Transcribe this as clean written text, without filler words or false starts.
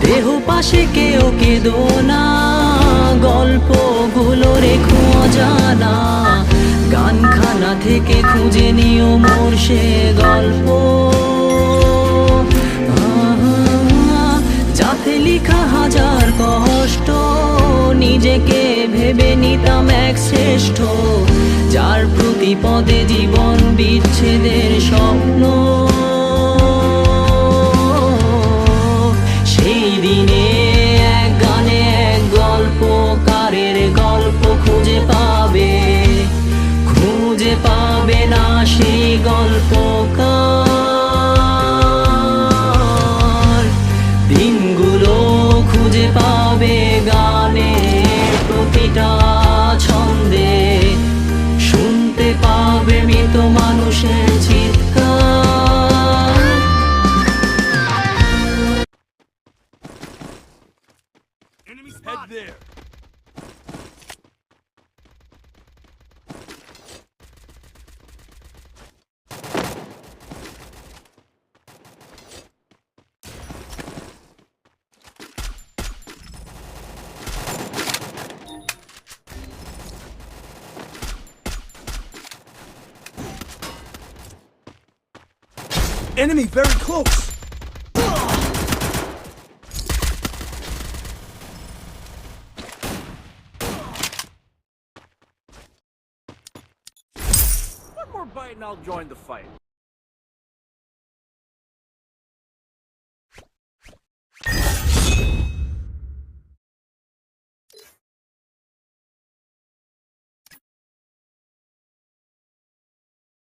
দেহ পাশে কেউ কেঁদো না, গল্পগুলো রেখো অজানা। গানখানা থেকে খুঁজে নিও মোর সে গল্প, যাতে লিখা হাজার কষ্ট। নিজেকে ভেবে নিতাম এক শ্রেষ্ঠ, যার প্রতি পদে জীবন বিচ্ছেদের স্বপ্ন। সেই দিনে এক গানে এক গল্পকারের গল্প খুঁজে পাবে, খুঁজে পাবে না সেই গল্পকার। দিনগুলো খুঁজে পাবে গানের প্রতিটা ছন্দে, শুনতে পাবে মৃত মানুষের চিৎকার। Head there. Enemy very close. One more bite and I'll join the fight.